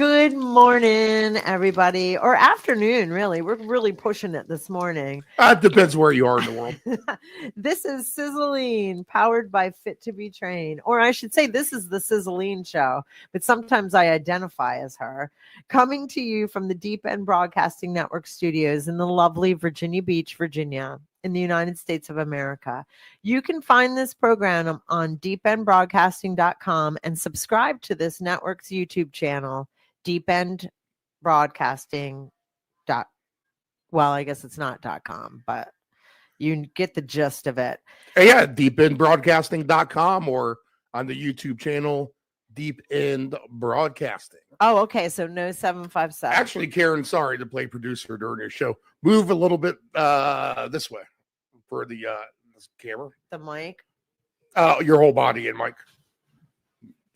Good morning, everybody, or afternoon, really. We're really pushing it this morning. It depends where you are in the world. This is Sizzling, powered by Fit to Be Trained. Or I should say, this is the Sizzling Show, but sometimes I identify as her. Coming to you from the Deep End Broadcasting Network studios in the lovely Virginia Beach, Virginia, in the United States of America. You can find this program on deependbroadcasting.com and subscribe to this network's YouTube channel, Deep End Broadcasting. Well, I guess it's not .com, but you get the gist of it. Yeah, deependbroadcasting.com or on the YouTube channel, Deep End Broadcasting. Oh, okay. So no 757. Actually, Karen, sorry to play producer during your show. Move a little bit this way for the this camera. The mic. Your whole body and mic.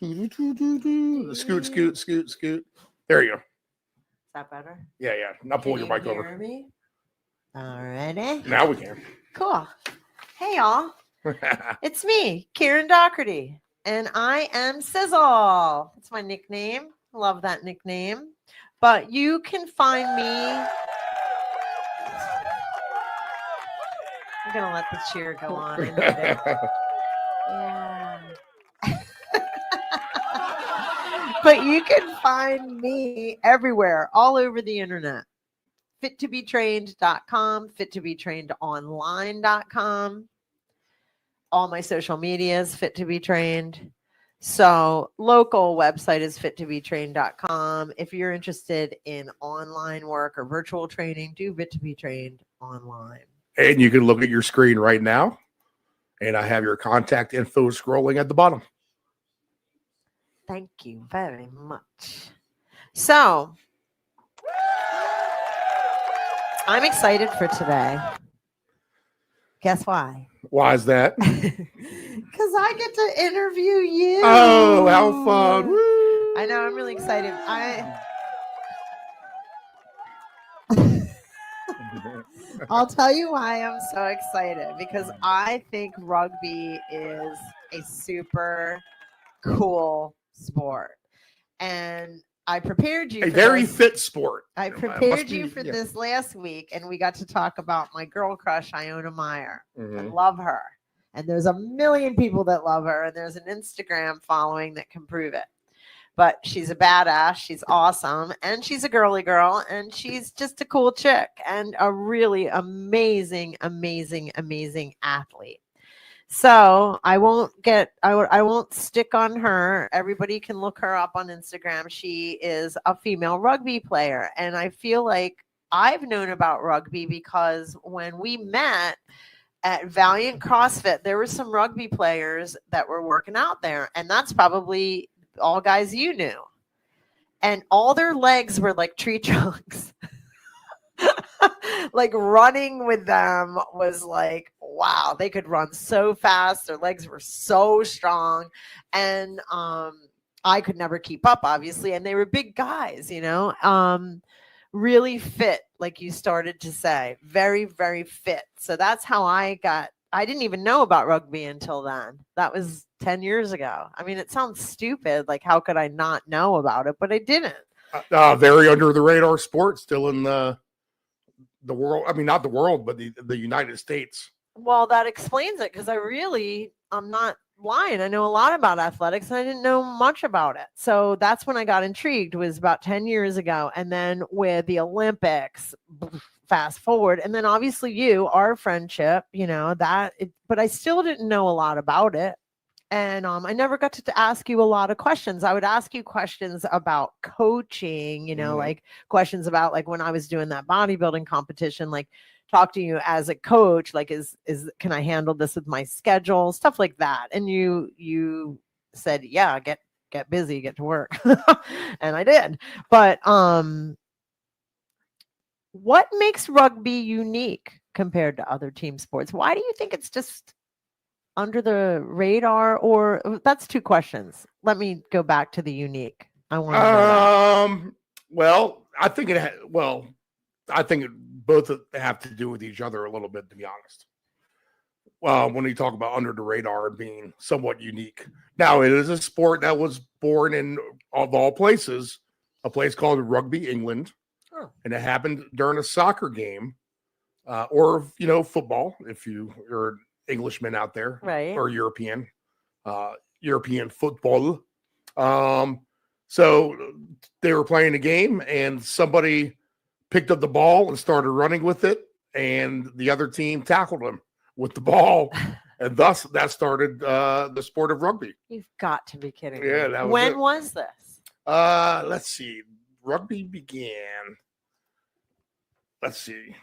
Scoot, scoot, scoot, scoot. There you go. Is that better? Yeah. Now pull your mic over. Me? Alrighty. Now we can. Cool. Hey, y'all. It's me, Karen Doherty, and I am Sizzle. It's my nickname. Love that nickname. But you can find me. I'm going to let the cheer go on. I need it. Yeah. But you can find me everywhere, all over the internet. Fit2betrained.com, fit2betrainedonline.com. All my social medias, Fit to Be Trained. So local website is fit2betrained.com. If you're interested in online work or virtual training, do Fit to Be Trained online. And you can look at your screen right now. And I have your contact info scrolling at the bottom. Thank you very much. So I'm excited for today. Guess why? Why is that? Because I get to interview you. Oh, how fun. Woo. I know. I'm really excited. I'll tell you why I'm so excited. Because I think rugby is a super cool sport. And I prepared you a for very this. fit sport. I prepared you for this last week, and we got to talk about my girl crush, Iona Meyer. I love her. And there's a million people that love her, and there's an Instagram following that can prove it. But she's a badass. She's awesome. And she's a girly girl, and she's just a cool chick and a really amazing, amazing, amazing athlete. So I won't stick on her. Everybody can look her up on Instagram. She is a female rugby player. And I feel like I've known about rugby because when we met at Valiant CrossFit, there were some rugby players that were working out there. And that's probably all guys you knew. And all their legs were like tree trunks. Like running with them was like, wow, they could run so fast. Their legs were so strong. And I could never keep up, obviously. And they were big guys, really fit, like you started to say. Very, very fit. So that's how I didn't even know about rugby until then. That was 10 years ago. I mean, it sounds stupid. Like, how could I not know about it? But I didn't. Very under the radar sport, still in the world. I mean, not the world, but the United States. Well, that explains it, because I'm not lying. I know a lot about athletics, and I didn't know much about it. So that's when I got intrigued, was about 10 years ago. And then with the Olympics, fast forward, and then obviously our friendship, but I still didn't know a lot about it. And I never got to ask you a lot of questions. I would ask you questions about coaching, like questions about like when I was doing that bodybuilding competition, like talk to you as a coach, like can I handle this with my schedule, stuff like that. And you said, yeah, get busy, get to work. And I did. But what makes rugby unique compared to other team sports? Why do you think it's just under the radar? Or that's two questions. Let me go back to the unique. I want to know that. Well, I think it both have to do with each other a little bit, to be honest. When you talk about under the radar and being somewhat unique. Now, it is a sport that was born in, of all places, a place called Rugby, England. Oh. And it happened during a soccer game or, football, if you're an Englishman out there, right, or European football. So they were playing a game and somebody picked up the ball and started running with it. And the other team tackled him with the ball. And thus that started the sport of rugby. You've got to be kidding me. Yeah, that was when it. was this? Let's see. Rugby began. Let's see.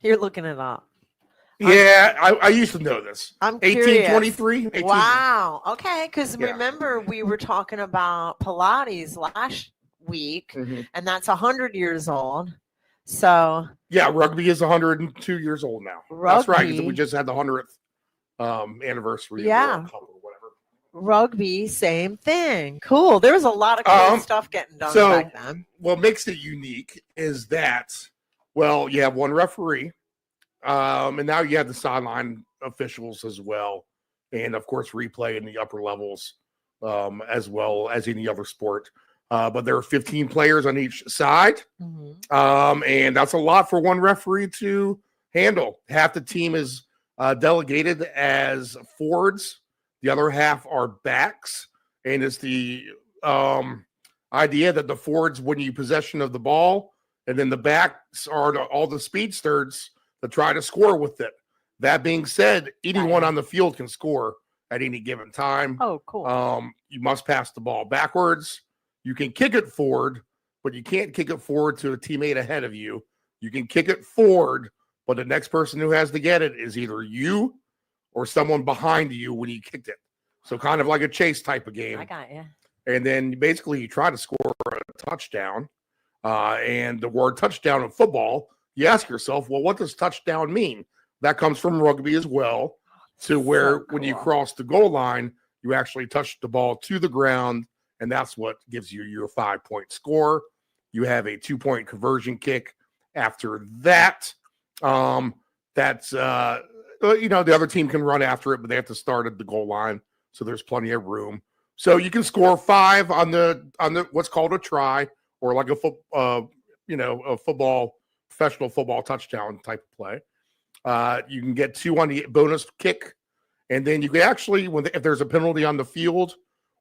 You're looking it up. Yeah, I used to know this. I'm curious. 1823. Wow. Okay, because Yeah. remember we were talking about Pilates last week, and that's 100 years old. So yeah, rugby is 102 years old now. That's right, because we just had the 100th anniversary of the World Cup or whatever. Rugby, same thing. Cool. There was a lot of cool stuff getting done back then. What makes it unique is that, well, you have one referee, and now you have the sideline officials as well, and of course replay in the upper levels, as well as any other sport. But there are 15 players on each side, and that's a lot for one referee to handle. Half the team is delegated as forwards. The other half are backs, and it's the idea that the forwards win you possession of the ball, and then the backs are all the speedsters that try to score with it. That being said, anyone on the field can score at any given time. Oh, cool. You must pass the ball backwards. You can kick it forward, but you can't kick it forward to a teammate ahead of you. You can kick it forward, but the next person who has to get it is either you or someone behind you when you kicked it. So kind of like a chase type of game. I got you. And then basically you try to score a touchdown. And the word touchdown in football, you ask yourself, well, what does touchdown mean? That comes from rugby as well, to where when you cross the goal line, you actually touch the ball to the ground, and that's what gives you your 5-point score. You have a 2-point conversion kick after that. That's the other team can run after it, but they have to start at the goal line, so there's plenty of room. So you can score 5 on the what's called a try, or like a professional football touchdown type of play. You can get 2 on the bonus kick, and then you can actually, if there's a penalty on the field,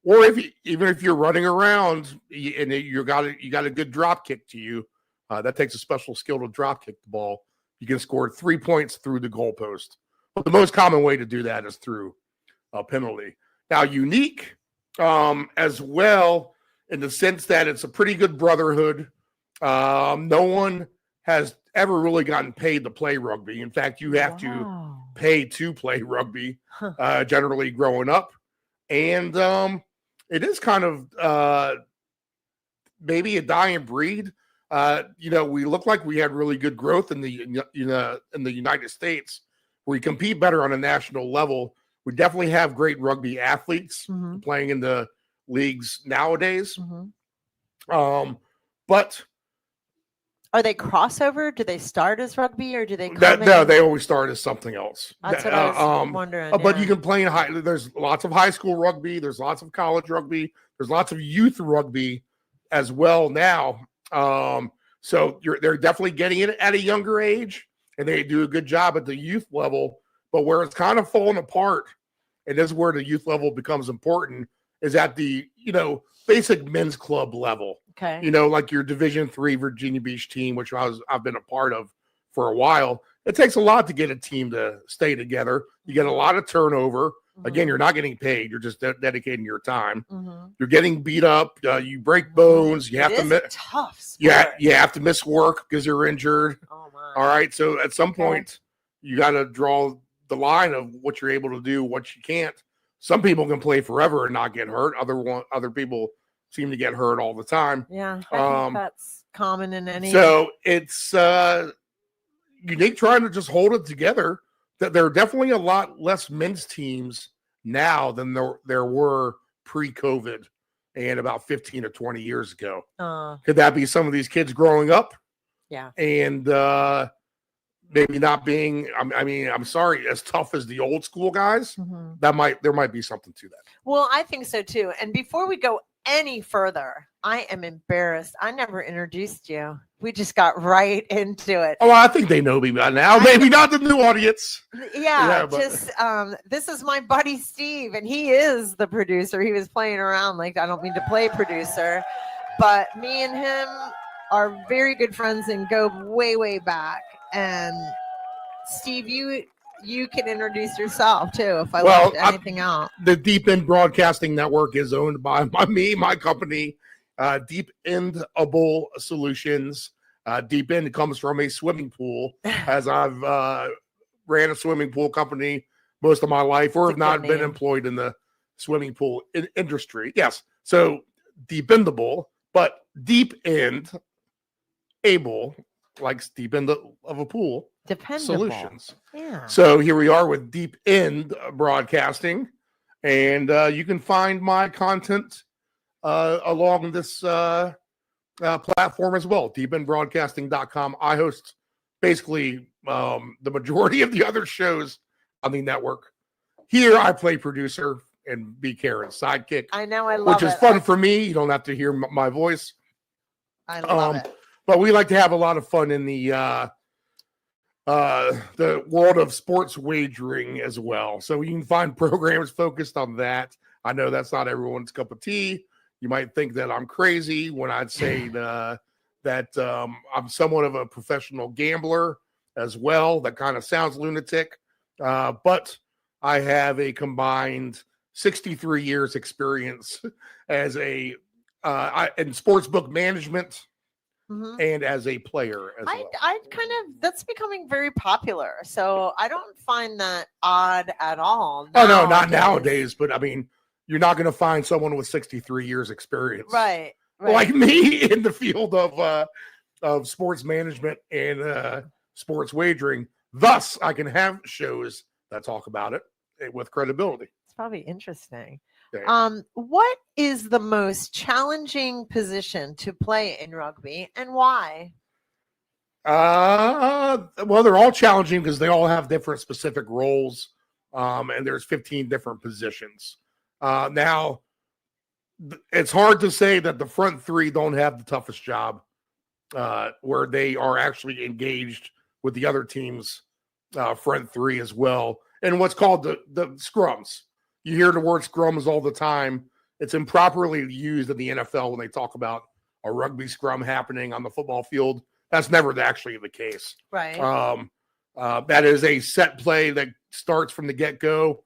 or even if you're running around and you got a good drop kick to you, that takes a special skill to drop kick the ball. You can score 3 points through the goalpost. But the most common way to do that is through a penalty. Now, unique as well, in the sense that it's a pretty good brotherhood. No one has ever really gotten paid to play rugby. In fact, you have to pay to play rugby, generally growing up. And it is kind of maybe a dying breed. We look like we had really good growth in the United States. We compete better on a national level. We definitely have great rugby athletes playing in the leagues nowadays. But are they crossover? Do they start as rugby, or do they no, they always start as something else. That's what I was wondering. But you can play in there's lots of high school rugby, there's lots of college rugby, there's lots of youth rugby as well now. So they're definitely getting it at a younger age, and they do a good job at the youth level. But where it's kind of falling apart, and this is where the youth level becomes important, is at the basic men's club level. Okay. Like your Division III Virginia Beach team, which I've been a part of for a while. It takes a lot to get a team to stay together. You get a lot of turnover. Again, you're not getting paid. You're just dedicating your time. You're getting beat up. You break bones. You have to miss. Tough sport. Yeah, you have to miss work because you're injured. Oh my. All right. So at some point, you got to draw the line of what you're able to do, what you can't. Some people can play forever and not get hurt. Other people seem to get hurt all the time. Yeah, I think that's common in any. So it's unique trying to just hold it together. That there are definitely a lot less men's teams now than there were pre-COVID and about 15 or 20 years ago. Could that be some of these kids growing up? Yeah. And maybe not being, I'm sorry, as tough as the old school guys, there might be something to that. Well, I think so too. And before we go any further, I am embarrassed. I never introduced you. We just got right into it. Oh, I think they know me by now. Maybe not the new audience. Yeah, just this is my buddy Steve, and he is the producer. He was playing around like, I don't mean to play producer, but me and him are very good friends and go way, way back. And Steve, you can introduce yourself too if I left anything out. The Deep End Broadcasting Network is owned by my company, Deep Endable Solutions. Deep End comes from a swimming pool, as I've ran a swimming pool company most of my life, or have not been employed in the swimming pool industry. Yes, so Deep Endable, but Deep End Able, like deep end of a pool. Dependable Solutions. Yeah. So here we are with Deep End Broadcasting, and you can find my content along this platform as well, deependbroadcasting.com. I host basically the majority of the other shows on the network. Here I play producer and be Karen's sidekick. I know, I love it. Which is fun for me. You don't have to hear my voice. I love it. But we like to have a lot of fun in the world of sports wagering as well. So you can find programs focused on that. I know that's not everyone's cup of tea. You might think that I'm crazy when I'd say that I'm somewhat of a professional gambler as well. That kind of sounds lunatic. But I have a combined 63 years experience as in sportsbook management. Mm-hmm. And as a player as well. I kind of, that's becoming very popular. So I don't find that odd at all. Oh, no, not nowadays. But I mean, you're not going to find someone with 63 years experience. Right. Like me in the field of sports management and sports wagering. Thus, I can have shows that talk about it with credibility. It's probably interesting. Yeah. What is the most challenging position to play in rugby and why? Well, they're all challenging because they all have different specific roles, and there's 15 different positions. Now, it's hard to say that the front three don't have the toughest job, where they are actually engaged with the other team's front three as well, and what's called the scrums. You hear the word scrums all the time. It's improperly used in the NFL when they talk about a rugby scrum happening on the football field. That's never actually the case. Right. That is a set play that starts from the get-go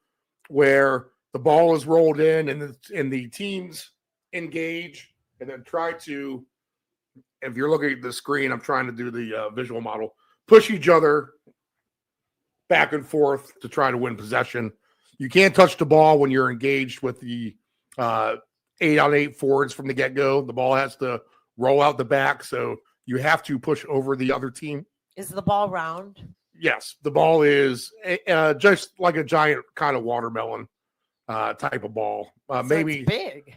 where the ball is rolled in and the teams engage and then try to, if you're looking at the screen, I'm trying to do the visual model, push each other back and forth to try to win possession. You can't touch the ball when you're engaged with the 8-on-8 forwards from the get-go. The ball has to roll out the back, so you have to push over the other team. Is the ball round? Yes, the ball is just like a giant kind of watermelon type of ball. So maybe it's big.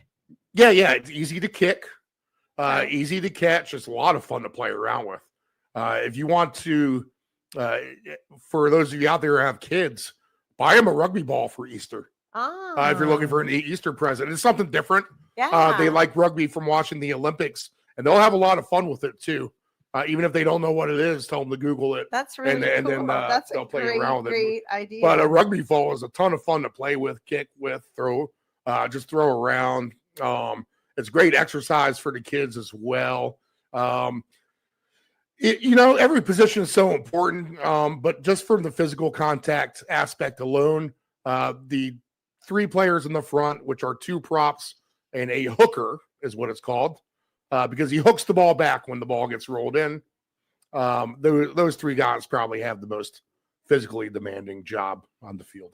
Yeah, it's easy to kick, easy to catch. It's a lot of fun to play around with. If you want to, for those of you out there who have kids, buy them a rugby ball for Easter. If you're looking for an Easter present, it's something different. Yeah. They like rugby from watching the Olympics, and they'll have a lot of fun with it too. Even if they don't know what it is, tell them to Google it. That's really cool. And then they'll play around with it. Great idea. But a rugby ball is a ton of fun to play with, kick with, throw, just throw around. It's great exercise for the kids as well. Every position is so important, but just from the physical contact aspect alone, the three players in the front, which are two props and a hooker is what it's called, because he hooks the ball back when the ball gets rolled in. Those three guys probably have the most physically demanding job on the field.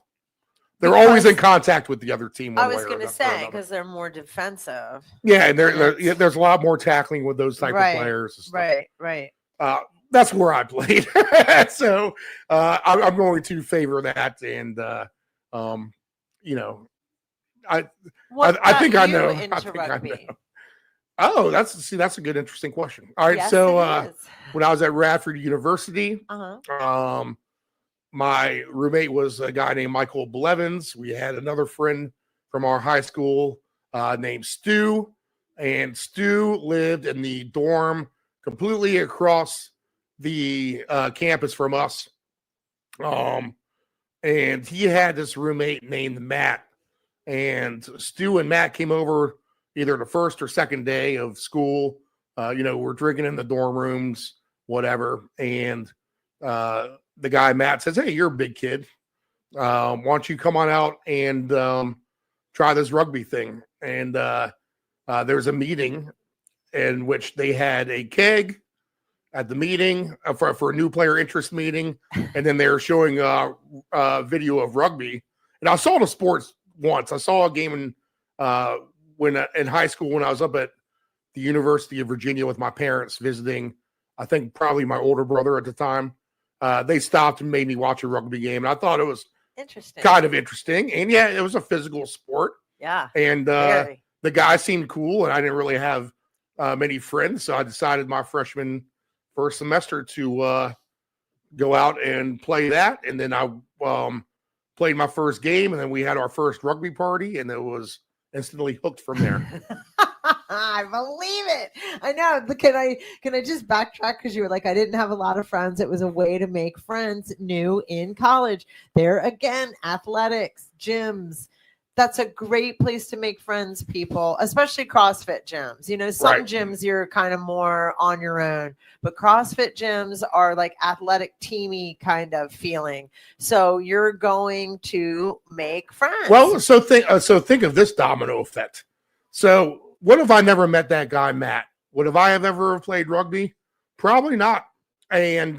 They're always in contact with the other team. I was going to say, because they're more defensive. Yeah, and there's a lot more tackling with those type of players. Right. That's where I played. So I'm going to favor that. And, I think I know. Oh, that's a good, interesting question. All right. Yes, when I was at Radford University, my roommate was a guy named Michael Blevins. We had another friend from our high school named Stu. and Stu lived in the dorm completely across the campus from us. And he had this roommate named Matt, and Stu and Matt came over either the first or second day of school. We're drinking in the dorm rooms, whatever. And the guy, Matt, says, "Hey, you're a big kid. Why don't you come on out and try this rugby thing?" And there's a meeting in which they had a keg at the meeting for a new player interest meeting. And then they were showing a video of rugby. And I saw the sports once. I saw a game in high school when I was up at the University of Virginia with my parents visiting, I think probably my older brother at the time. They stopped and made me watch a rugby game. And I thought it was kind of interesting. And yeah, it was a physical sport. Yeah. And the guy seemed cool, and I didn't really have many friends. So I decided my freshman first semester to go out and play that. And then I played my first game, and then we had our first rugby party, and it was instantly hooked from there. I believe it. I know. Can I just backtrack? Because you were like, I didn't have a lot of friends. It was a way to make friends new in college. There again, athletics, gyms. That's a great place to make friends, people, especially CrossFit gyms. Some gyms you're kind of more on your own, but CrossFit gyms are like athletic teamy kind of feeling. So you're going to make friends. Well, so think of this domino effect. So what if I never met that guy, Matt? Would have I have ever played rugby? Probably not. And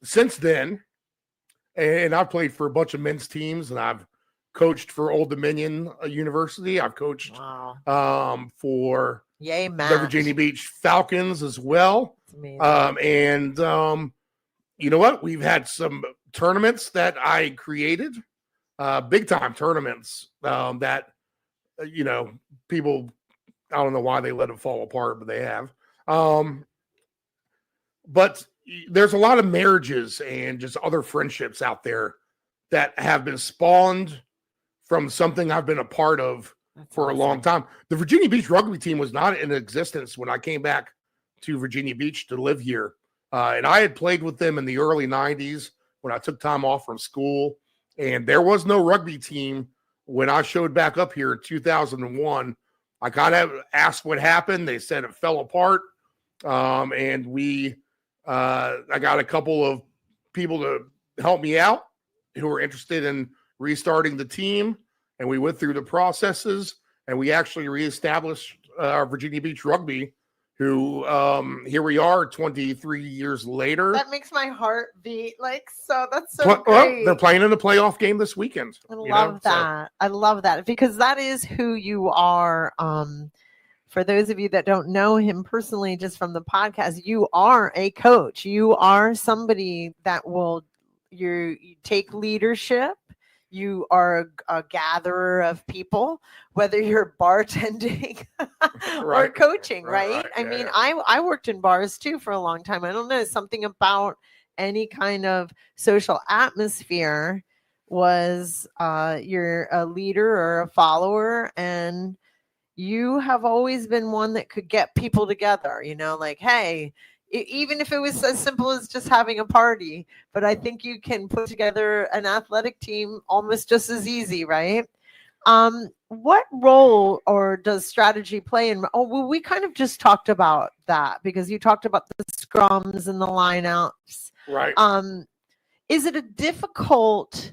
since then, and I've played for a bunch of men's teams, and I've coached for Old Dominion University. I've coached for the Virginia Beach Falcons as well. And you know what? We've had some tournaments that I created, big time tournaments that, people, I don't know why they let it fall apart, but they have. But there's a lot of marriages and just other friendships out there that have been spawned from something I've been a part of for a long time. The Virginia Beach rugby team was not in existence when I came back to Virginia Beach to live here. And I had played with them in the early 90s when I took time off from school. And there was no rugby team when I showed back up here in 2001. I kind of asked what happened. They said it fell apart. And I got a couple of people to help me out who were interested in restarting the team, and we went through the processes, and we actually reestablished Virginia Beach Rugby, who here we are 23 years later. That makes my heart beat. That's so great. Well, they're playing in a playoff game this weekend. I love that. I love that because that is who you are. For those of you that don't know him personally, just from the podcast, you are a coach. You are somebody that you take leadership. You are a gatherer of people, whether you're bartending or coaching, right? I mean, I worked in bars too for a long time. I don't know, something about any kind of social atmosphere was you're a leader or a follower, and you have always been one that could get people together, hey, even if it was as simple as just having a party. But I think you can put together an athletic team almost just as easy, right? What role or does strategy play in? We kind of just talked about that because you talked about the scrums and the lineouts. Right. Is it a difficult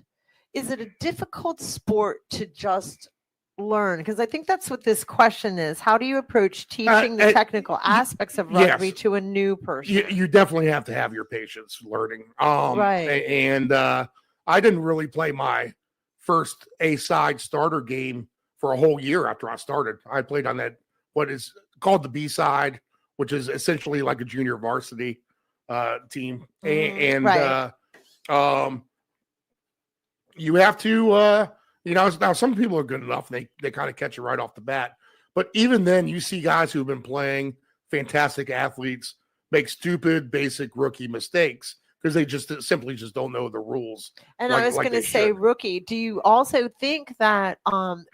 sport to just learn? Because I think that's what this question is. How do you approach teaching the technical aspects of rugby to a new person? You definitely have to have your patience learning. And I didn't really play my first A-side starter game for a whole year after I started. I played on that, what is called the B-side, which is essentially like a junior varsity team. You have to now some people are good enough. They kind of catch it right off the bat. But even then, you see guys who've been playing, fantastic athletes, make stupid, basic rookie mistakes because they just simply just don't know the rules. And I was going to say, rookie, do you also think that,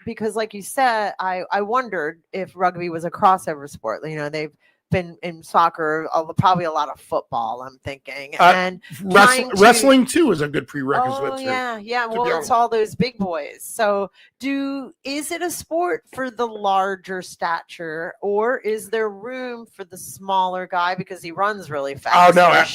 because like you said, I wondered if rugby was a crossover sport. They've been in soccer, probably a lot of football, I'm thinking. And wrestling too is a good prerequisite. Oh, yeah. Well, it's all those big boys. So is it a sport for the larger stature, or is there room for the smaller guy because he runs really fast? Oh,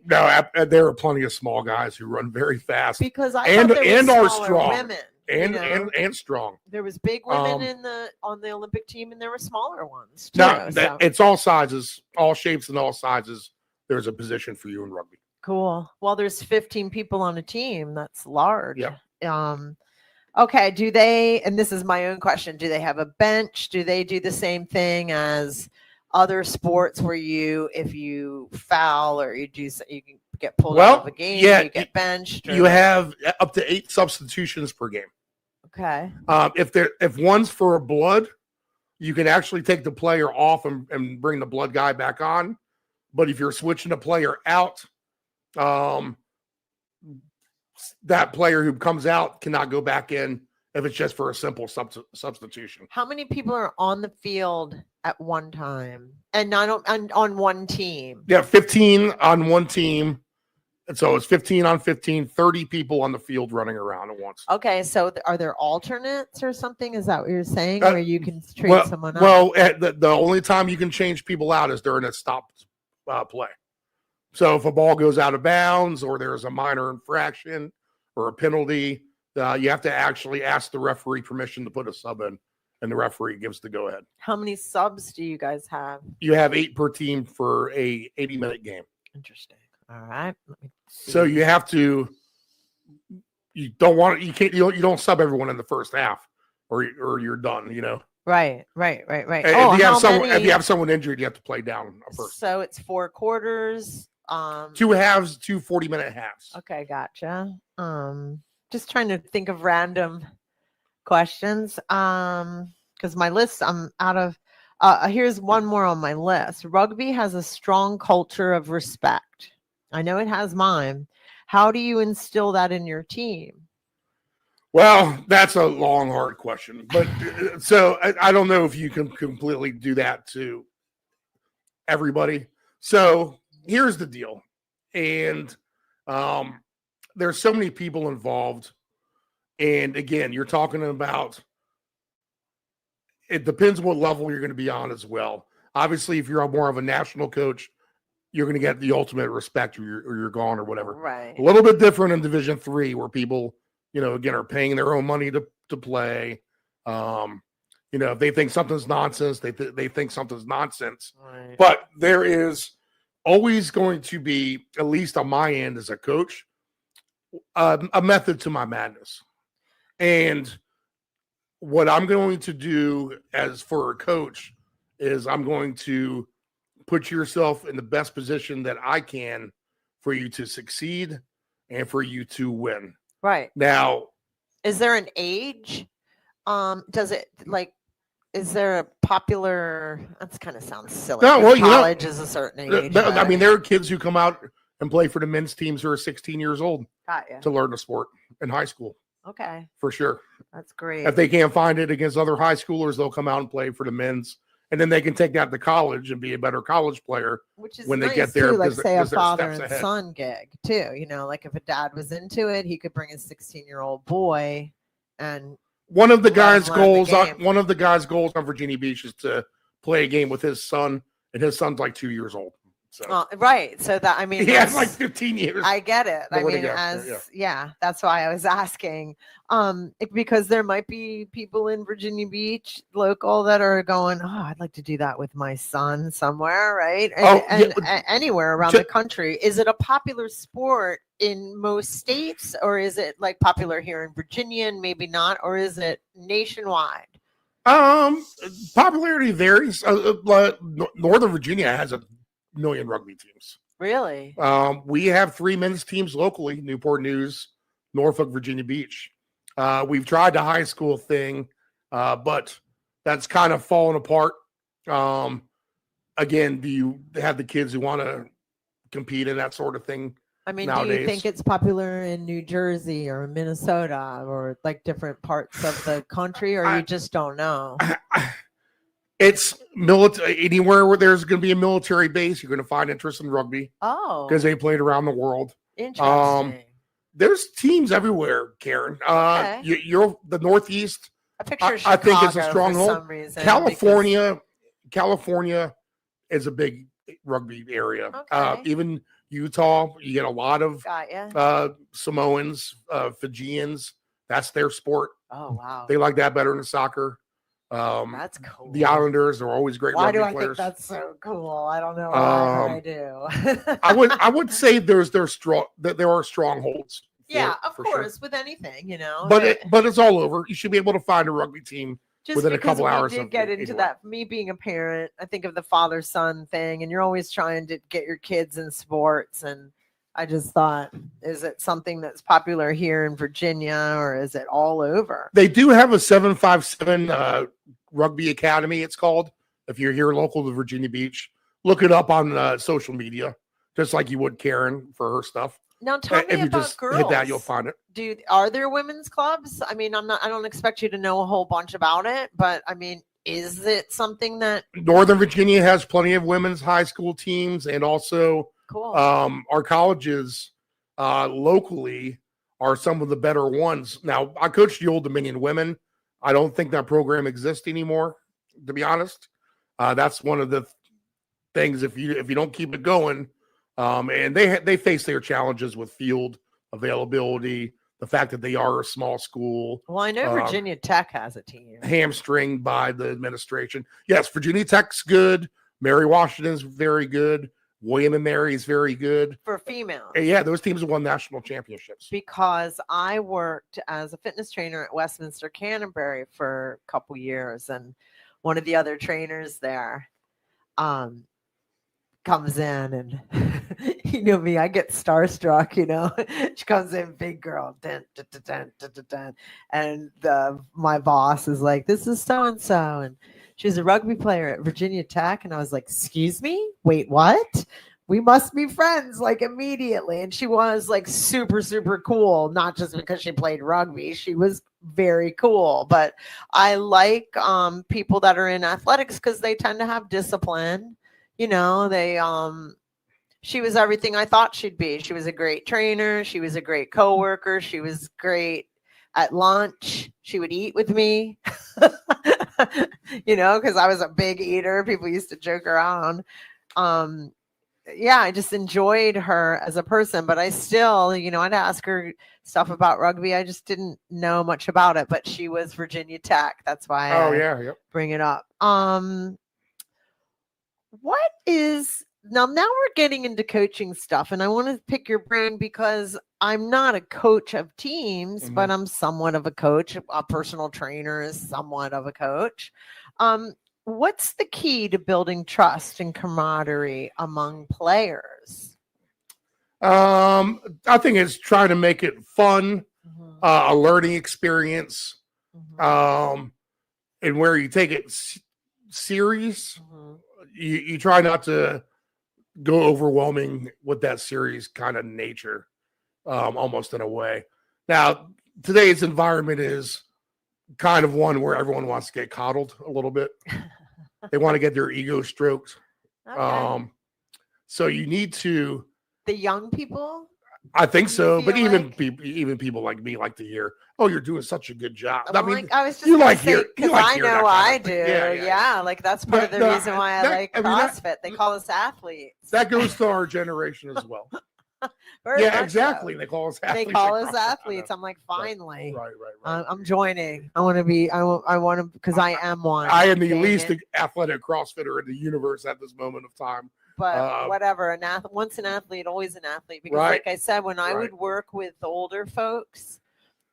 no. There are plenty of small guys who run very fast. Because I thought there was are strong. Women. And strong. There was big women on the Olympic team, and there were smaller ones too. No, it's all sizes, all shapes, and all sizes. There's a position for you in rugby. Cool. Well, there's 15 people on a team. That's large. Yeah. Okay. Do they? And this is my own question. Do they have a bench? Do they do the same thing as other sports where if you foul or you can get pulled out of a game? You get benched. You have up to 8 substitutions per game. Okay. If one's for a blood, you can actually take the player off and bring the blood guy back on. But if you're switching a player out, that player who comes out cannot go back in if it's just for a simple substitution. How many people are on the field at one time and not on one team? Yeah, 15 on one team. And so it's 15 on 15, 30 people on the field running around at once. Okay, so are there alternates or something? Is that what you're saying? Where you can trade someone out? Well, the only time you can change people out is during a stopped play. So if a ball goes out of bounds or there's a minor infraction or a penalty, you have to actually ask the referee permission to put a sub in, and the referee gives the go-ahead. How many subs do you guys have? You have 8 per team for a 80-minute game. Interesting. All right. Let me see. So you have to. You don't sub everyone in the first half, or you're done. Right. If you have someone injured, you have to play down a person. So it's 4 quarters. 2 halves, 2 40-minute halves. Okay, gotcha. Just trying to think of random questions. Because my list, I'm out of. Here's one more on my list. Rugby has a strong culture of respect. I know it has mine. How do you instill that in your team? Well, that's a long, hard question. But so I don't know if you can completely do that to everybody. So here's the deal. And there's so many people involved. And again, you're talking about, it depends what level you're going to be on as well. Obviously, if you're more of a national coach, you're going to get the ultimate respect or you're gone or whatever. Right. A little bit different in Division III where people, again, are paying their own money to play. If they think something's nonsense, they think something's nonsense. Right. But there is always going to be, at least on my end as a coach, a method to my madness. And what I'm going to do as for a coach is I'm going to put yourself in the best position that I can for you to succeed and for you to win. Right. Now, is there an age? Is there a popular, that kind of sounds silly. No, well, college is a certain age. There are kids who come out and play for the men's teams who are 16 years old to learn the sport in high school. Okay. For sure. That's great. If they can't find it against other high schoolers, they'll come out and play for the men's. And then they can take that to college and be a better college player when they get there. Too, like say a father and son gig too. Like if a dad was into it, he could bring his 16-year-old boy. And one of the guys' goals on Virginia Beach is to play a game with his son, and his son's like 2 years old. So. Right. So that, he has like 15 years. I get it. That's why I was asking. Because there might be people in Virginia Beach local that are going, I'd like to do that with my son somewhere, right? Anywhere around the country. Is it a popular sport in most states, or is it like popular here in Virginia and maybe not, or is it nationwide? Popularity varies. Northern Virginia has a million rugby teams. Really? We have 3 men's teams locally: Newport News, Norfolk, Virginia Beach. We've tried the high school thing, but that's kind of fallen apart. Again, do you have the kids who want to compete in that sort of thing? I mean, nowadays. do you think it's popular in New Jersey or Minnesota or like different parts of the country, or you just don't know? It's military. Anywhere where there's going to be a military base, you're going to find interest in rugby. Oh, because they played around the world. interesting. There's teams everywhere, Karen. Okay. You're the Northeast. I picture I think it's a Chicago stronghold. for some reason, California is a big rugby area. Okay. Even Utah, you get a lot of Got ya. Samoans, Fijians. That's their sport. Oh wow, They like that better than soccer. that's cool. The Islanders are always great Why rugby do I players. think that's so cool? I don't know why, but I do. I would say there are strongholds. Yeah, of for course, sure. with anything, you know. But it's all over. You should be able to find a rugby team just within a because couple hours. We did get into that. Me being a parent, I think of the father-son thing, and you're always trying to get your kids in sports. And I just thought, is it something that's popular here in Virginia, or is it all over? They do have a 757 rugby academy. It's called. If you're here local to Virginia Beach, look it up on social media, just like you would Karen for her stuff. Now tell me if you about just girls. hit that, you'll find it. Are there women's clubs? I mean, I don't expect you to know a whole bunch about it, but I mean, is it something that Northern Virginia has plenty of women's high school teams, and also cool? Our colleges locally are some of the better ones. Now, I coached the Old Dominion women. I don't think that program exists anymore, to be honest. That's one of the things if you don't keep it going. And they face their challenges with field availability, the fact that they are a small school. Well, I know Virginia Tech has a team. Hamstringed by the administration. Yes, Virginia Tech's good. Mary Washington's very good. William and Mary is very good. For females. And yeah, those teams have won national championships. Because I worked as a fitness trainer at Westminster Canterbury for a couple years, and one of the other trainers there comes in, and you know me, I get starstruck, you know. She comes in, big girl, dun, dun, dun, dun, dun, dun, and my boss is like, this is so-and-so, and she's a rugby player at Virginia Tech. And I was like, excuse me, wait, what? We must be friends, like, immediately. And she was like super, super cool, not just because she played rugby. She was very cool. But I like people that are in athletics because they tend to have discipline. You know, she was everything I thought she'd be. She was a great trainer. She was a great coworker. She was great at lunch. She would eat with me, you know, because I was a big eater. People used to joke around. Yeah, I just enjoyed her as a person, but I still, you know, I'd ask her stuff about rugby. I just didn't know much about it, but she was Virginia Tech. That's why I bring it up. What is now we're getting into coaching stuff, and I want to pick your brain because I'm not a coach of teams, but I'm somewhat of a coach. A personal trainer is somewhat of a coach. What's the key to building trust and camaraderie among players? I think it's trying to make it fun, a learning experience, and where you take it serious. You try not to go overwhelming with that series kind of nature, almost in a way. Now, today's environment is kind of one where everyone wants to get coddled a little bit. They want to get their ego stroked. Okay. So you need to. The young people? I think so, but even like... people like me like to hear, "Oh, you're doing such a good job." Well, I mean, I was just you like hear, because I know I do. Yeah, like that's part of the reason why I like CrossFit. They call us athletes. That goes to our generation as well. Yeah, exactly. So. They call us athletes. They call us athletes. I'm like, finally, right. I'm joining. I want to be. I want to because I am one. I am the least athletic CrossFitter in the universe at this moment of time. But whatever, once an athlete, always an athlete. Because like I said, when I would work with older folks,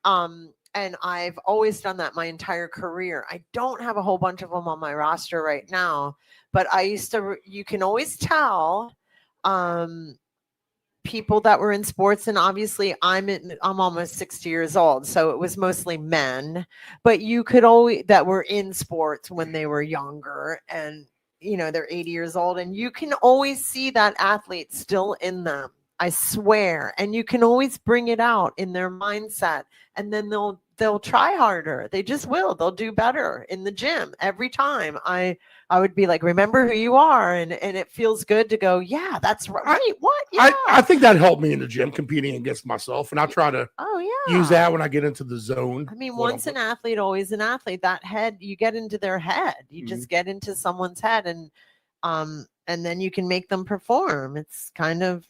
and I've always done that my entire career. I don't have a whole bunch of them on my roster right now, but I used to, you can always tell people that were in sports, and obviously I'm almost 60 years old, so it was mostly men, but you could always, that were in sports when they were younger, and you know, they're 80 years old, and you can always see that athlete still in them. I swear. And you can always bring it out in their mindset, and then they'll try harder. They just will. They'll do better in the gym every time. I would be like, remember who you are. And it feels good to go, yeah, that's right. Wait, what? Yeah. I think that helped me in the gym competing against myself. And I try to use that when I get into the zone. I mean, once an athlete, always an athlete. That head, you get into their head. You just get into someone's head, and then you can make them perform. It's kind of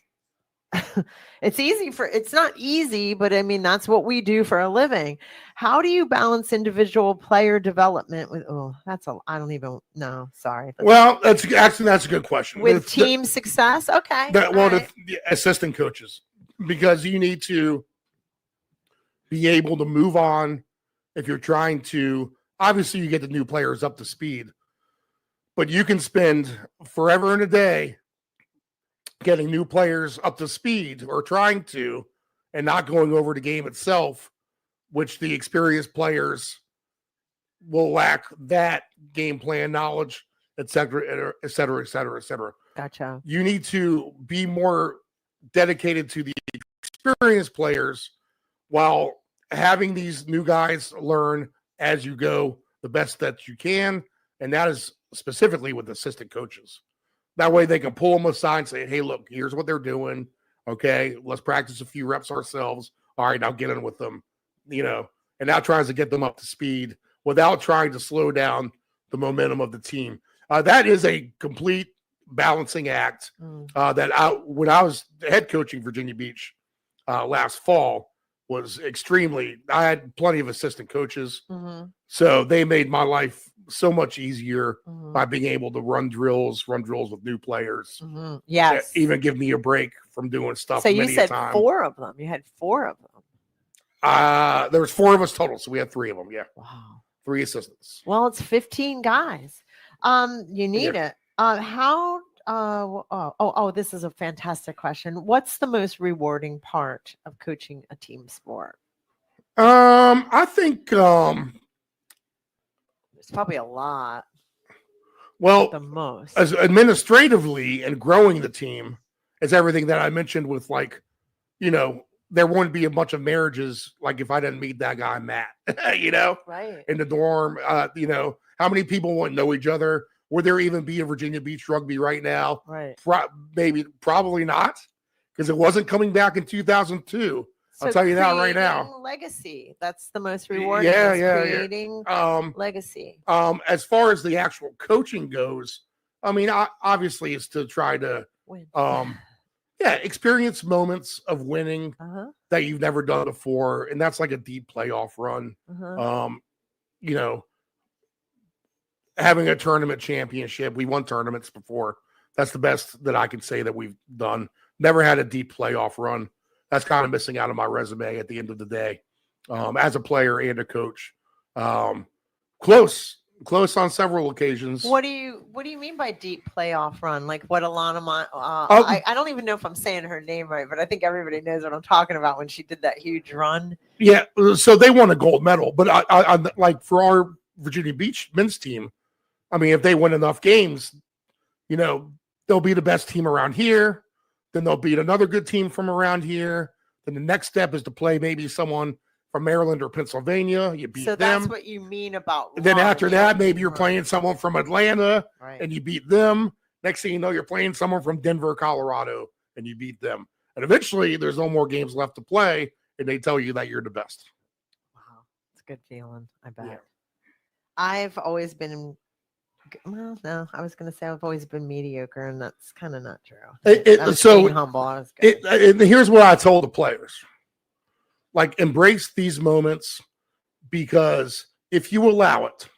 it's not easy, but I mean, that's what we do for a living. How do you balance individual player development with, I don't even know. Sorry. Well, that's a good question. With team success. Okay. The assistant coaches, because you need to be able to move on. If you're trying to, obviously you get the new players up to speed, but you can spend forever and a day getting new players up to speed, or trying to, and not going over the game itself, which the experienced players will lack that game plan knowledge, et cetera, et cetera, et cetera, et cetera. Gotcha. You need to be more dedicated to the experienced players while having these new guys learn as you go the best that you can. And that is specifically with assistant coaches. That way they can pull them aside and say, hey, look, here's what they're doing. Okay, let's practice a few reps ourselves. All right, now get in with them, and now tries to get them up to speed without trying to slow down the momentum of the team. That is a complete balancing act when I was head coaching Virginia Beach last fall, was extremely, I had plenty of assistant coaches. So they made my life so much easier by being able to run drills with new players. Yes. Even give me a break from doing stuff. So you said 4 of them. You had 4 of them. There was 4 of us total. So we had 3 of them. Yeah. Wow. 3 assistants. Well, it's 15 guys. You need it. This is a fantastic question. What's the most rewarding part of coaching a team sport? I think there's probably a lot. Well, the most as administratively and growing the team is everything that I mentioned with, like, there wouldn't be a bunch of marriages like if I didn't meet that guy Matt, right in the dorm. How many people wouldn't know each other? Would there even be a Virginia Beach Rugby right now? Right. Probably not, because it wasn't coming back in 2002. So I'll tell you that right now. Legacy. That's the most rewarding. Creating legacy. As far as the actual coaching goes, I mean, obviously it's to try to win. Experience moments of winning that you've never done before. And that's like a deep playoff run. Having a tournament championship. We won tournaments before. That's the best that I can say that we've done. Never had a deep playoff run. That's kind of missing out on my resume at the end of the day, as a player and a coach. Close on several occasions. What do you mean by deep playoff run? Like what Alana? I don't even know if I'm saying her name right, but I think everybody knows what I'm talking about when she did that huge run. Yeah, so they won a gold medal, but I like for our Virginia Beach men's team, I mean, if they win enough games, they'll be the best team around here. Then they'll beat another good team from around here. Then the next step is to play maybe someone from Maryland or Pennsylvania. You beat them. So that's what you mean about. And then after that, maybe you're playing someone from Atlanta and you beat them. Next thing you know, you're playing someone from Denver, Colorado, and you beat them. And eventually there's no more games left to play, and they tell you that you're the best. Wow. It's a good feeling, I bet. Yeah. I've always been, well, no, I was going to say I've always been mediocre, and that's kind of not true. Being humble. I was good. And here's what I told the players. Like, embrace these moments, because if you allow it,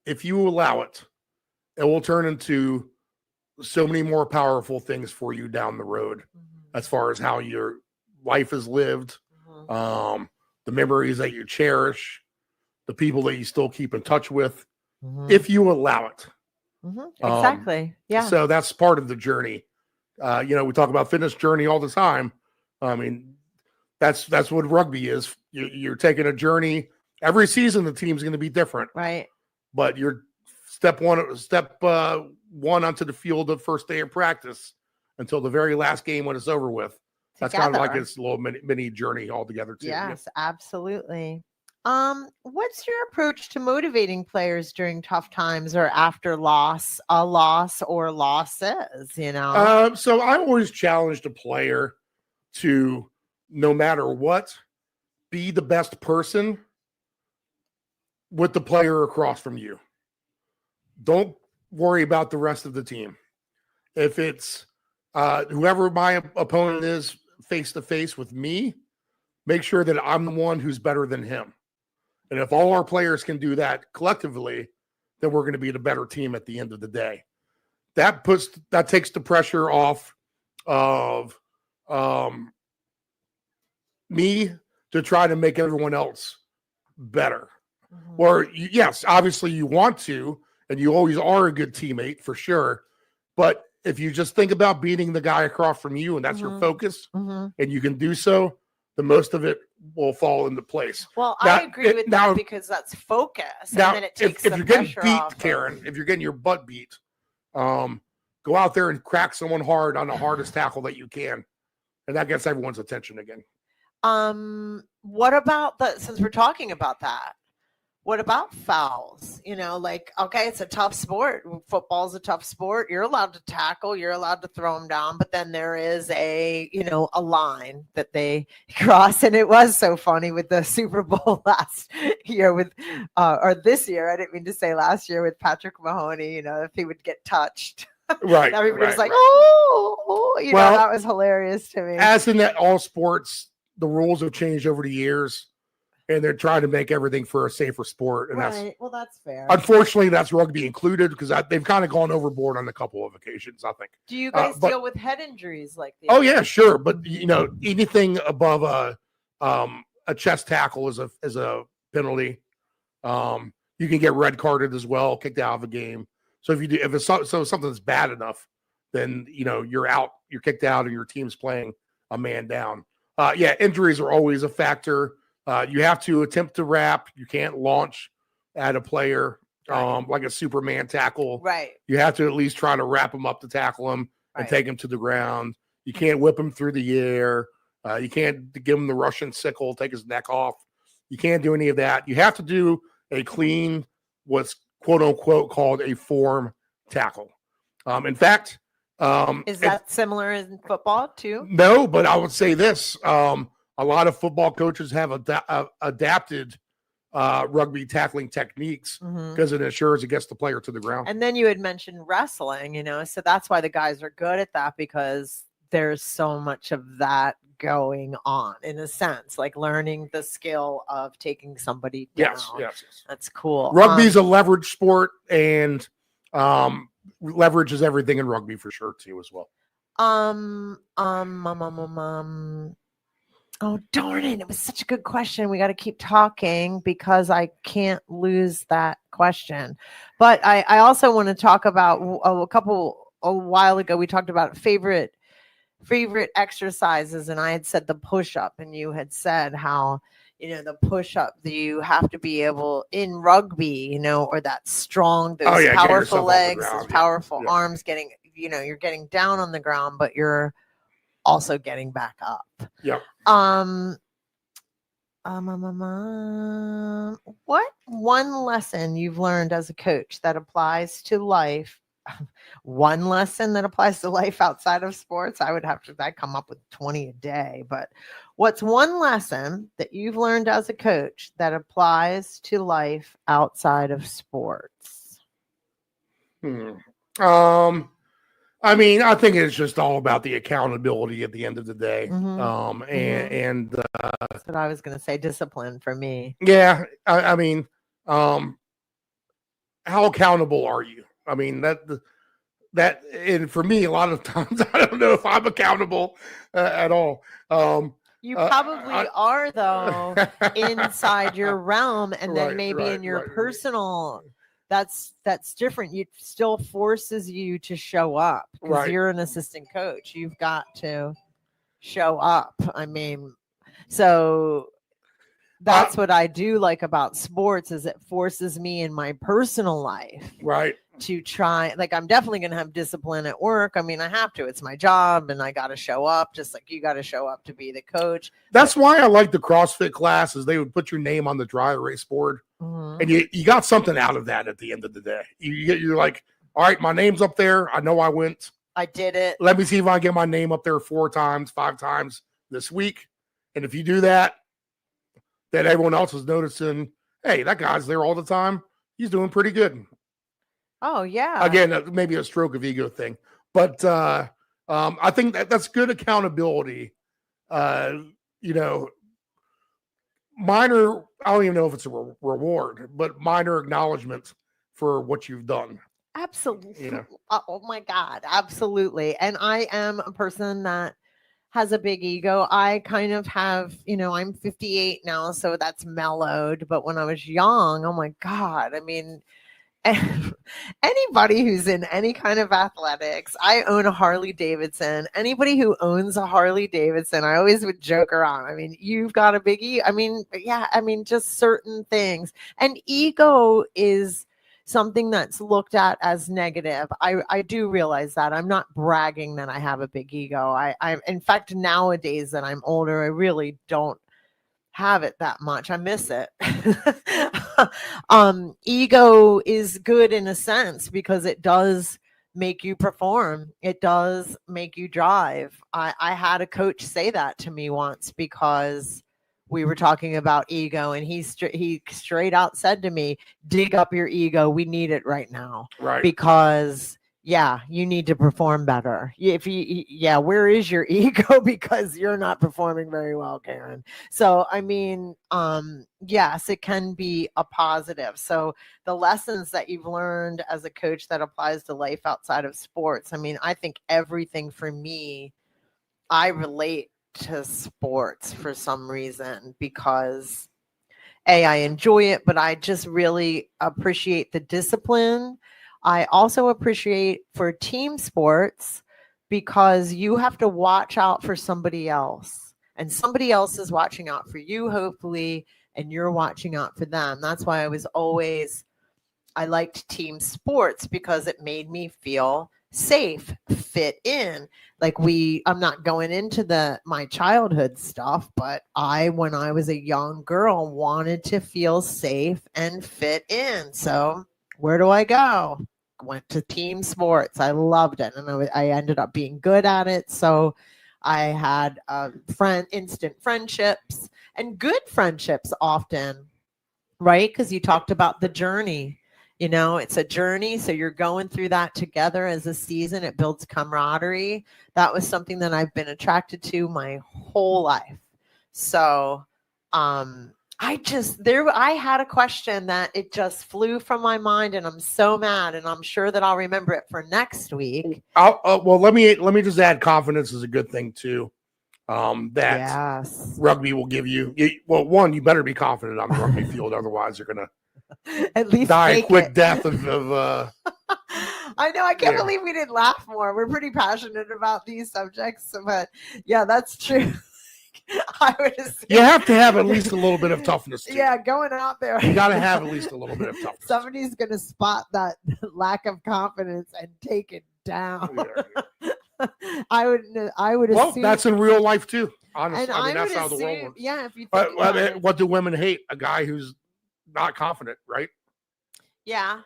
it will turn into so many more powerful things for you down the road, as far as how your life is lived, the memories that you cherish, the people that you still keep in touch with, if you allow it. Exactly. Yeah. So that's part of the journey. We talk about fitness journey all the time. I mean, that's what rugby is. You're taking a journey. Every season, the team's going to be different. Right. But you're step one onto the field the first day of practice, until the very last game when it's over with. That's kind of like Together. its little mini journey altogether too. Yes, absolutely. What's your approach to motivating players during tough times or after a loss or losses, So I always challenged a player to, no matter what, be the best person with the player across from you. Don't worry about the rest of the team. If it's whoever my opponent is face to face with me, make sure that I'm the one who's better than him. And if all our players can do that collectively, then we're going to be the better team at the end of the day. That takes the pressure off of me to try to make everyone else better. Mm-hmm. Or yes, obviously you want to, and you always are a good teammate for sure. But if you just think about beating the guy across from you and that's your focus, and you can do so, the most of it will fall into place. Well, I agree with that because that's focus. Now, and then it takes if you're getting beat, Karen, if you're getting your butt beat, go out there and crack someone hard on the hardest tackle that you can. And that gets everyone's attention again. What about since we're talking about that, what about fouls? Okay, it's a tough sport. Football's a tough sport. You're allowed to tackle. You're allowed to throw them down. But then there is a line that they cross. And it was so funny with the Super Bowl last year or this year. I didn't mean to say last year with Patrick Mahoney, if he would get touched. Right. Everybody was like, that was hilarious to me. As in all sports, the rules have changed over the years. And they're trying to make everything for a safer sport. And that's fair. Unfortunately, that's rugby included because they've kind of gone overboard on a couple of occasions, I think. Do you guys deal with head injuries like these? Oh, yeah, sure. But, anything above a chest tackle is a penalty. You can get red carded as well, kicked out of a game. So if something's bad enough, then, you're out, you're kicked out, and your team's playing a man down. Injuries are always a factor. You have to attempt to wrap. You can't launch at a player like a Superman tackle. Right. You have to at least try to wrap him up to tackle him and take him to the ground. You can't whip him through the air. You can't give him the Russian sickle, take his neck off. You can't do any of that. You have to do a clean, what's quote unquote called a form tackle. In fact, is that similar in football too? No, but I would say this. A lot of football coaches have adapted rugby tackling techniques because it ensures it gets the player to the ground. And then you had mentioned wrestling, so that's why the guys are good at that because there's so much of that going on in a sense, like learning the skill of taking somebody down. Yes. That's cool. Rugby's a leverage sport, and leverage is everything in rugby for sure too as well. Oh, darn it. It was such a good question. We got to keep talking because I can't lose that question. But I also want to talk about a while ago, we talked about favorite exercises. And I had said the push-up and you had said how, the push-up, you have to be able in rugby, or that strong, those powerful legs, those powerful arms you're getting down on the ground, but you're also getting back up. Yep. What one lesson you've learned as a coach that applies to life? One lesson that applies to life outside of sports? I'd come up with 20 a day, but what's one lesson that you've learned as a coach that applies to life outside of sports? I mean, I think it's just all about the accountability at the end of the day. And that's what I was going to say. Discipline for me. Yeah. I mean, how accountable are you? I mean, that, and for me, a lot of times, I don't know if I'm accountable at all. You probably are, though, inside your realm, and then maybe in your personal. That's different. It still forces you to show up because you're an assistant coach. You've got to show up. I mean, so that's what I do like about sports is it forces me in my personal life to try, like, I'm definitely going to have discipline at work. I mean, I have to, it's my job and I got to show up just like you got to show up to be the coach. That's why I like the CrossFit classes. They would put your name on the dry erase board, and you got something out of that at the end of the day. You're like, all right, my name's up there. I know I went. I did it. Let me see if I can get my name up there 4 times, 5 times this week. And if you do that, then everyone else is noticing, hey, that guy's there all the time. He's doing pretty good. Oh, yeah. Again, maybe a stroke of ego thing. But I think that's good accountability. Minor, I don't even know if it's a reward, but minor acknowledgement for what you've done. Absolutely. Oh my God. Absolutely. And I am a person that has a big ego. I kind of have, I'm 58 now, so that's mellowed. But when I was young, oh my God. I mean, anybody who's in any kind of athletics, I own a Harley Davidson. Anybody who owns a Harley Davidson, I always would joke around. I mean, you've got a big ego. I mean, yeah, I mean, just certain things. And ego is something that's looked at as negative. I do realize that. I'm not bragging that I have a big ego. I in fact, nowadays that I'm older, I really don't have it that much. I miss it. Ego is good in a sense because it does make you perform. It does make you drive. I had a coach say that to me once because we were talking about ego, and he straight out said to me, dig up your ego. We need it right now. Right. Because you need to perform better. Where is your ego? Because you're not performing very well, Karen. So, I mean, yes, it can be a positive. So the lessons that you've learned as a coach that applies to life outside of sports, I mean, I think everything for me, I relate to sports for some reason because I enjoy it, but I just really appreciate the discipline. I also appreciate for team sports because you have to watch out for somebody else, and somebody else is watching out for you, hopefully, and you're watching out for them. That's why I liked team sports because it made me feel safe, fit in. Like I'm not going into my childhood stuff, but when I was a young girl, wanted to feel safe and fit in. So where do I go? Went to team sports. I loved it. And I ended up being good at it. So I had instant friendships and good friendships often, right? Because you talked about the journey. It's a journey. So you're going through that together as a season. It builds camaraderie. That was something that I've been attracted to my whole life. So I had a question that it just flew from my mind, and I'm so mad, and I'm sure that I'll remember it for next week. Well, let me just add, confidence is a good thing too. That rugby will give you. Well, one, you better be confident on the rugby field, otherwise you're gonna at least die a quick death of I know. I can't believe we didn't laugh more. We're pretty passionate about these subjects, but yeah, that's true. I would assume. You have to have at least a little bit of toughness too. Yeah, going out there. You got to have at least a little bit of toughness. Somebody's going to spot that lack of confidence and take it down. Yeah. I would well, assume. That's in real life too. Honestly, and I mean, that's would how assume, the world works. Yeah, if you think what do women hate? A guy who's not confident, right? Yeah.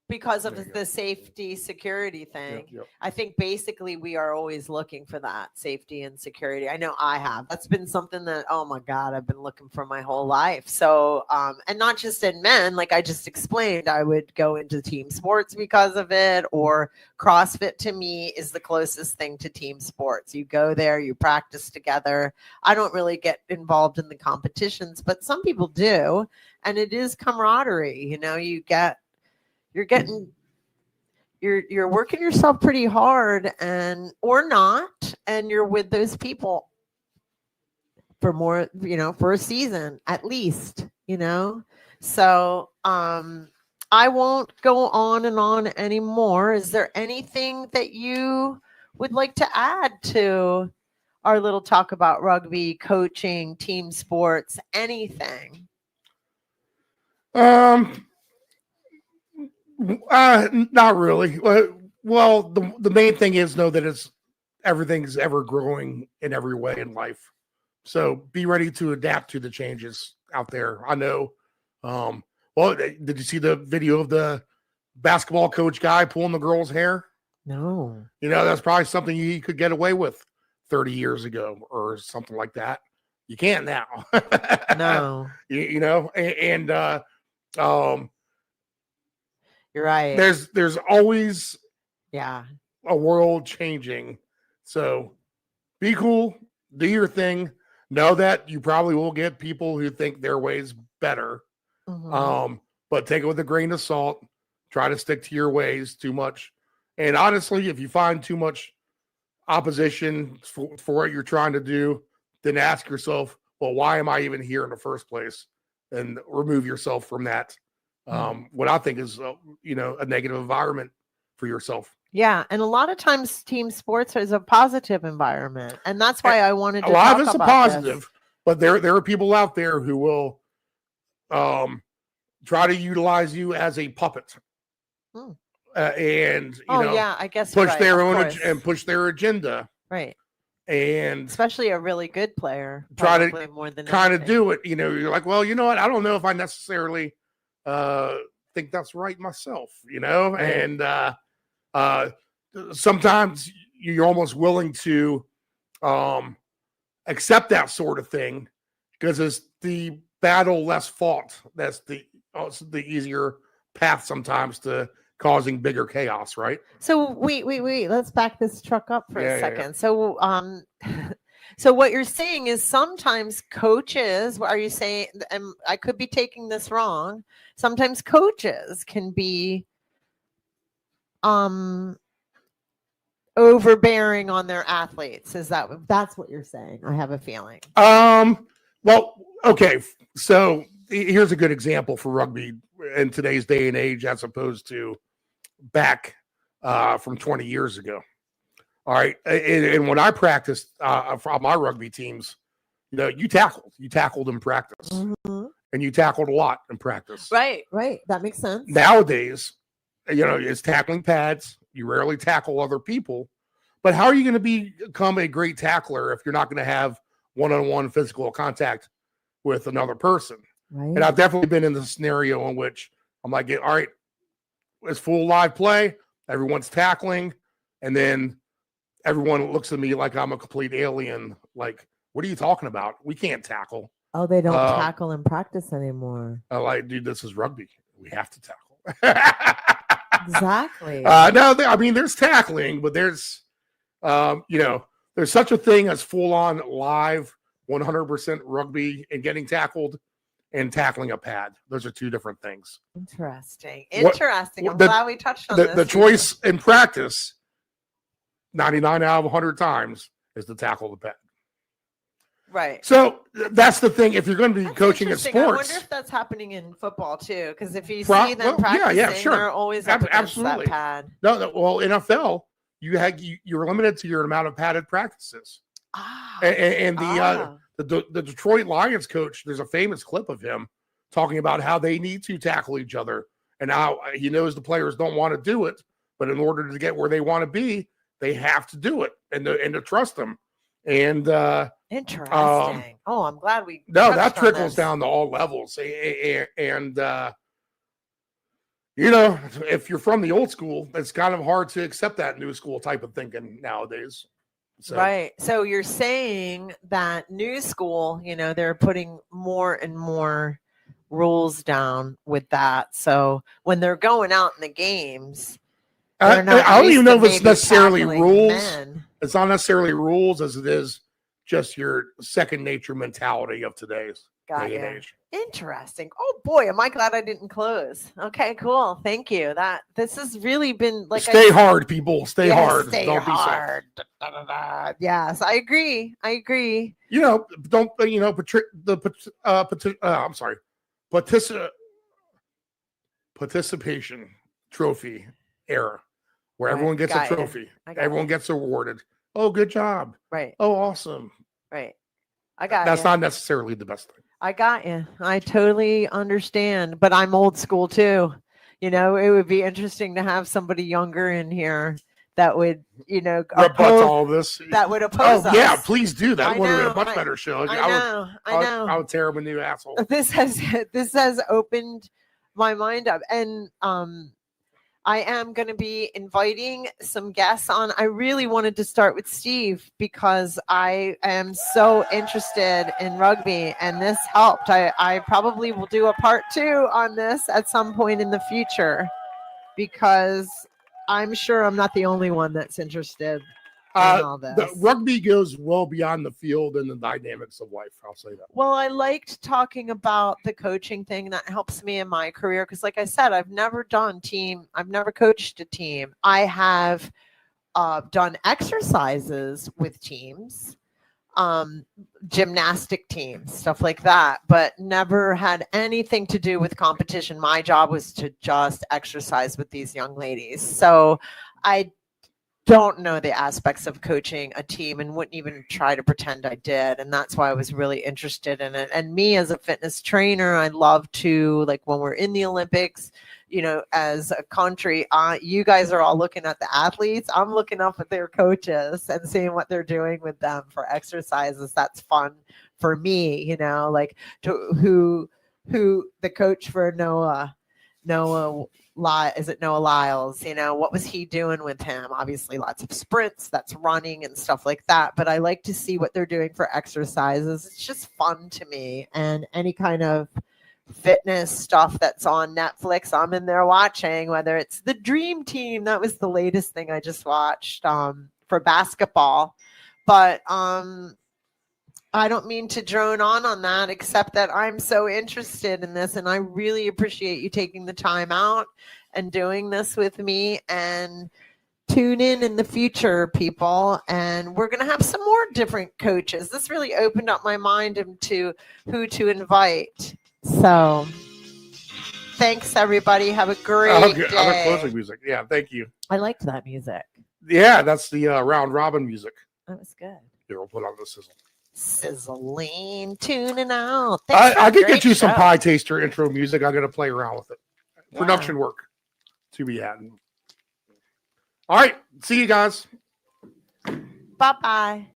Because of the safety security thing. Yep. I think basically we are always looking for that safety and security. I know I have. That's been something that, oh my God, I've been looking for my whole life. So, and not just in men, like I just explained, I would go into team sports because of it, or CrossFit to me is the closest thing to team sports. You go there, you practice together. I don't really get involved in the competitions, but some people do. And it is camaraderie. You're working yourself pretty hard or not, and you're with those people for more, for a season at least, So I won't go on and on anymore. Is there anything that you would like to add to our little talk about rugby, coaching, team sports, anything? Not really. Well, the main thing is know that everything's ever growing in every way in life. So be ready to adapt to the changes out there. I know. Well, did you see the video of the basketball coach guy pulling the girl's hair? No. That's probably something he could get away with 30 years ago or something like that. You can't now. No. And you're right. There's always a world changing. So be cool, do your thing. Know that you probably will get people who think their way's better. Mm-hmm. But take it with a grain of salt. Try to stick to your ways too much. And honestly, if you find too much opposition for what you're trying to do, then ask yourself, well, why am I even here in the first place? And remove yourself from that. What I think is, a negative environment for yourself. Yeah, and a lot of times team sports is a positive environment, and that's why I wanted to. A lot of it's a positive, but there are people out there who will try to utilize you as a puppet, and I guess push their own and push their agenda, right? And especially a really good player, try to more than kind of do it. You're like, well, you know what? I don't know if I necessarily think that's right myself. Right. And sometimes you're almost willing to accept that sort of thing because it's the battle less fought. That's the easier path sometimes to causing bigger chaos, right? So wait. Let's back this truck up for a second. Yeah. So what you're saying is sometimes coaches, are you saying, and I could be taking this wrong, sometimes coaches can be overbearing on their athletes. That's what you're saying? I have a feeling. Well, okay. So here's a good example for rugby in today's day and age, as opposed to back from 20 years ago. All right. And when I practiced from my rugby teams, you tackled in practice, and you tackled a lot in practice. Right. That makes sense. Nowadays, it's tackling pads. You rarely tackle other people, but how are you going to become a great tackler if you're not going to have one-on-one physical contact with another person? Right. And I've definitely been in the scenario in which I'm like, all right, it's full live play. Everyone's tackling. And then everyone looks at me like I'm a complete alien. Like, what are you talking about? We can't tackle. Oh, they don't tackle in practice anymore. Like, dude, this is rugby. We have to tackle. Exactly. No, I mean, there's tackling, but there's, there's such a thing as full-on live 100% rugby and getting tackled and tackling a pad. Those are two different things. Interesting. I'm glad we touched on this. The choice in practice, 99 out of 100 times, is to tackle the pad. Right. So that's the thing. If you're going to be coaching at sports, I wonder if that's happening in football too. Because if you see them practicing, sure. They're always up against that pad. No, well, NFL, you're limited to your amount of padded practices. And the Detroit Lions coach, there's a famous clip of him talking about how they need to tackle each other and how he knows the players don't want to do it, but in order to get where they want to be, they have to do it and to trust them. And interesting. I'm glad we. No, that trickles down to all levels. And if you're from the old school, it's kind of hard to accept that new school type of thinking nowadays. So. Right. So you're saying that new school, they're putting more and more rules down with that. So when they're going out in the games, I don't even know if it's necessarily rules. It's not necessarily rules as it is just your second nature mentality of today's day and age. Interesting. Oh boy, am I glad I didn't close. Okay, cool. Thank you. This has really been like stay hard, people. Stay hard. Stay don't hard. Be soft. Yes, I agree. Don't participation trophy era where everyone gets a trophy. Everyone gets awarded. Oh, good job. Right. Oh, awesome. Right. That's not necessarily the best thing. I got you. I totally understand, but I'm old school too. You know, it would be interesting to have somebody younger in here that would, you know, Rebut all of this. that would oppose us. Yeah, please do that. I Would have been know, a much better show. I know. I would tear him a new asshole. This has opened my mind up, and I am going to be inviting some guests on. I really wanted to start with Steve because I am so interested in rugby, and this helped. I probably will do a part 2 on this at some point in the future because I'm sure I'm not the only one that's interested in all this. The rugby goes well beyond the field and the dynamics of life. I'll say that. Well, I liked talking about the coaching thing. That helps me in my career because, like I said, I've never done team. I've never coached a team. I have done exercises with teams, gymnastic teams, stuff like that, but never had anything to do with competition. My job was to just exercise with these young ladies. So I don't know the aspects of coaching a team and wouldn't even try to pretend I did. And that's why I was really interested in it. And me as a fitness trainer, I love to, like when we're in the Olympics, you know, as a country, you guys are all looking at the athletes. I'm looking up at their coaches and seeing what they're doing with them for exercises. That's fun for me, you know, like who the coach for Noah Lyles, you know, what was he doing with him? Obviously lots of sprints, that's running and stuff like that, but I like to see what they're doing for exercises. It's just fun to me, and any kind of fitness stuff that's on Netflix, I'm in there watching, whether it's the Dream Team. That was the latest thing I just watched for basketball, but I don't mean to drone on that, except that I'm so interested in this, and I really appreciate you taking the time out and doing this with me. And tune in the future, people, and we're going to have some more different coaches. This really opened up my mind into who to invite. So thanks, everybody. Have a great day. Other closing music. Yeah, thank you. I liked that music. Yeah, that's the round robin music. That was good. Here, we'll put on the sizzle. Sizzling, tuning out. I could get you some pie taster intro music. I'm going to play around with it. Yeah. Production work to be had. All right. See you guys. Bye-bye.